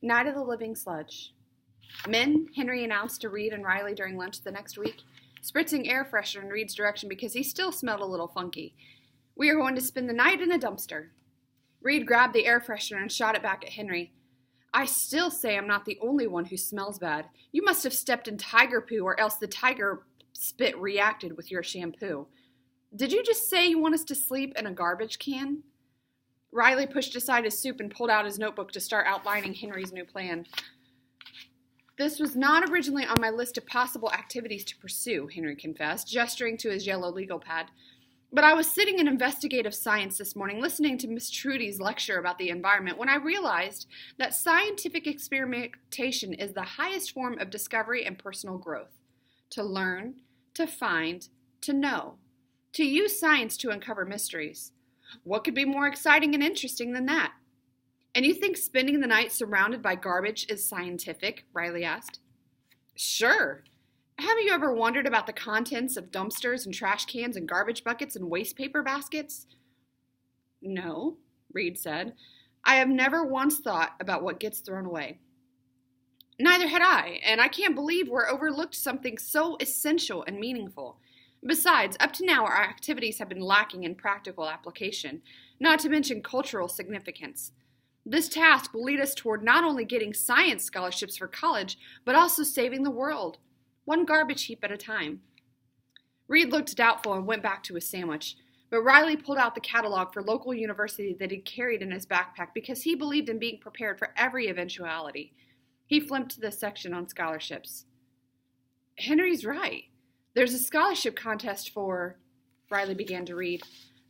Night of the Living Sludge. Men, Henry announced to Reed and Riley during lunch the next week, spritzing air freshener in Reed's direction because he still smelled a little funky. We are going to spend the night in a dumpster. Reed grabbed the air freshener and shot it back at Henry. I still say I'm not the only one who smells bad. You must have stepped in tiger poo or else the tiger spit reacted with your shampoo. Did you just say you want us to sleep in a garbage can? Riley pushed aside his soup and pulled out his notebook to start outlining Henry's new plan. This was not originally on my list of possible activities to pursue, Henry confessed, gesturing to his yellow legal pad. But I was sitting in investigative science this morning listening to Miss Trudy's lecture about the environment when I realized that scientific experimentation is the highest form of discovery and personal growth. To learn, to find, to know. To use science to uncover mysteries. What could be more exciting and interesting than that? And you think spending the night surrounded by garbage is scientific? Riley asked. Sure. Haven't you ever wondered about the contents of dumpsters and trash cans and garbage buckets and waste paper baskets? No, Reed said. I have never once thought about what gets thrown away. Neither had I, and I can't believe we're overlooked something so essential and meaningful. Besides, up to now our activities have been lacking in practical application, not to mention cultural significance. This task will lead us toward not only getting science scholarships for college, but also saving the world, one garbage heap at a time. Reed looked doubtful and went back to his sandwich, but Riley pulled out the catalog for local university that he carried in his backpack because he believed in being prepared for every eventuality. He flipped to the section on scholarships. Henry's right. There's a scholarship contest for, Riley began to read,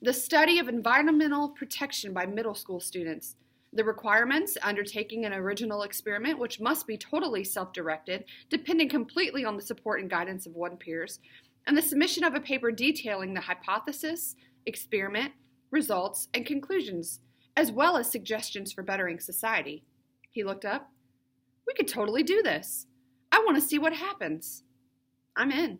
the study of environmental protection by middle school students. The requirements, undertaking an original experiment, which must be totally self-directed, depending completely on the support and guidance of one's peers, and the submission of a paper detailing the hypothesis, experiment, results, and conclusions, as well as suggestions for bettering society. He looked up. We could totally do this. I want to see what happens. I'm in.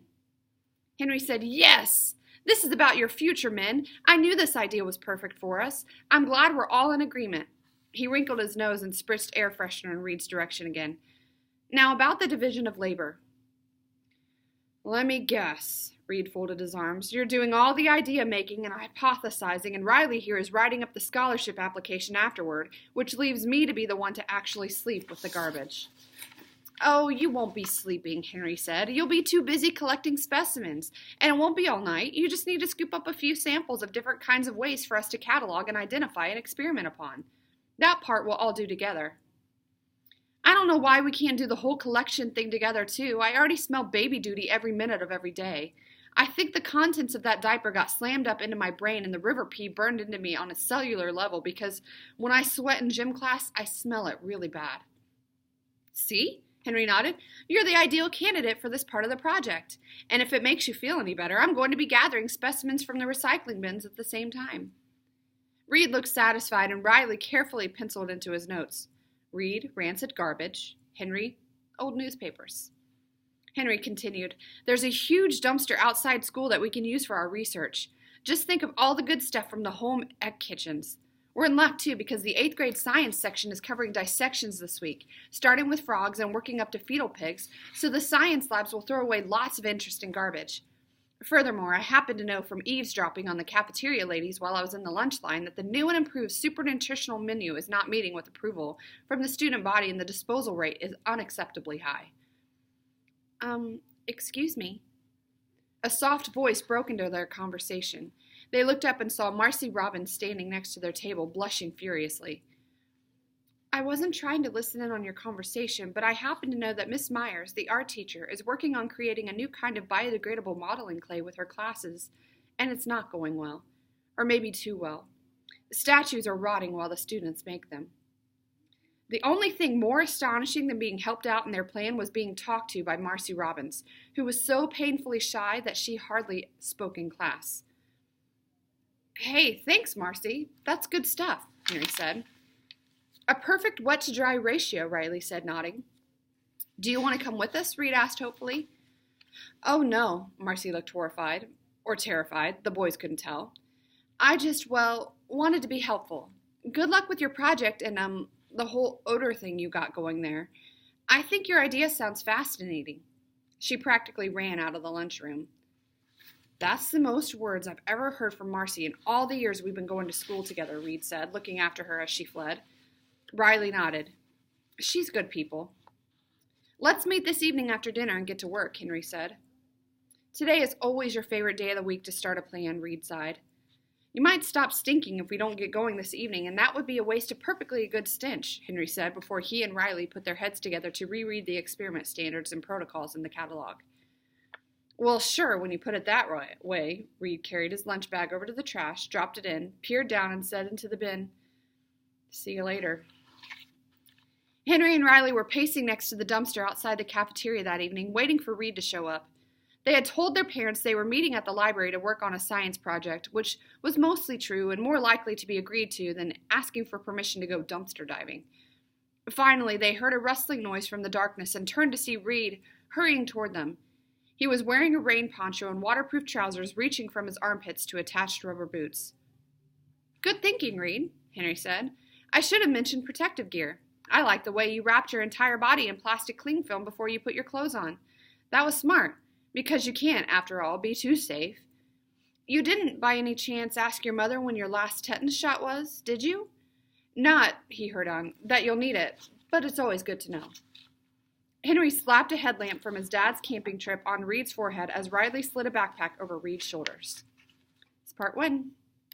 Henry said, yes! This is about your future, men. I knew this idea was perfect for us. I'm glad we're all in agreement. He wrinkled his nose and spritzed air freshener in Reed's direction again. Now about the division of labor. Let me guess, Reed folded his arms. You're doing all the idea making and hypothesizing, and Riley here is writing up the scholarship application afterward, which leaves me to be the one to actually sleep with the garbage. Oh, you won't be sleeping, Henry said. You'll be too busy collecting specimens, and it won't be all night. You just need to scoop up a few samples of different kinds of waste for us to catalog and identify and experiment upon. That part we'll all do together. I don't know why we can't do the whole collection thing together, too. I already smell baby duty every minute of every day. I think the contents of that diaper got slammed up into my brain and the river pee burned into me on a cellular level because when I sweat in gym class, I smell it really bad. See? Henry nodded. You're the ideal candidate for this part of the project. And if it makes you feel any better, I'm going to be gathering specimens from the recycling bins at the same time. Reed looked satisfied, and Riley carefully penciled into his notes. Reed, rancid garbage. Henry, old newspapers. Henry continued, there's a huge dumpster outside school that we can use for our research. Just think of all the good stuff from the home ec kitchens. We're in luck, too, because the 8th grade science section is covering dissections this week, starting with frogs and working up to fetal pigs, so the science labs will throw away lots of interesting garbage. Furthermore, I happen to know from eavesdropping on the cafeteria ladies while I was in the lunch line that the new and improved super nutritional menu is not meeting with approval from the student body and the disposal rate is unacceptably high. Excuse me. A soft voice broke into their conversation. They looked up and saw Marcy Robbins standing next to their table, blushing furiously. I wasn't trying to listen in on your conversation, but I happen to know that Miss Myers, the art teacher, is working on creating a new kind of biodegradable modeling clay with her classes, and it's not going well. Or maybe too well. The statues are rotting while the students make them. The only thing more astonishing than being helped out in their plan was being talked to by Marcy Robbins, who was so painfully shy that she hardly spoke in class. Hey, thanks, Marcy. That's good stuff, Henry said. A perfect wet-to-dry ratio, Riley said, nodding. Do you want to come with us? Reed asked hopefully. Oh, no, Marcy looked horrified. Or terrified, the boys couldn't tell. I just, wanted to be helpful. Good luck with your project, and, the whole odor thing you got going there. I think your idea sounds fascinating. She practically ran out of the lunchroom. That's the most words I've ever heard from Marcy in all the years we've been going to school together, Reed said, looking after her as she fled. Riley nodded. She's good people. Let's meet this evening after dinner and get to work, Henry said. Today is always your favorite day of the week to start a plan, Reed sighed. You might stop stinking if we don't get going this evening, and that would be a waste of perfectly good stench, Henry said before he and Riley put their heads together to reread the experiment standards and protocols in the catalog. Well, sure, when you put it that way, Reed carried his lunch bag over to the trash, dropped it in, peered down, and said into the bin, See you later. Henry and Riley were pacing next to the dumpster outside the cafeteria that evening, waiting for Reed to show up. They had told their parents they were meeting at the library to work on a science project, which was mostly true and more likely to be agreed to than asking for permission to go dumpster diving. Finally, they heard a rustling noise from the darkness and turned to see Reed hurrying toward them. He was wearing a rain poncho and waterproof trousers reaching from his armpits to attached rubber boots. Good thinking, Reed, Henry said. I should have mentioned protective gear. I like the way you wrapped your entire body in plastic cling film before you put your clothes on. That was smart, because you can't, after all, be too safe. You didn't, by any chance, ask your mother when your last tetanus shot was, did you? Not, he heard on, that you'll need it, but it's always good to know. Henry slapped a headlamp from his dad's camping trip on Reed's forehead as Riley slid a backpack over Reed's shoulders. It's part 1.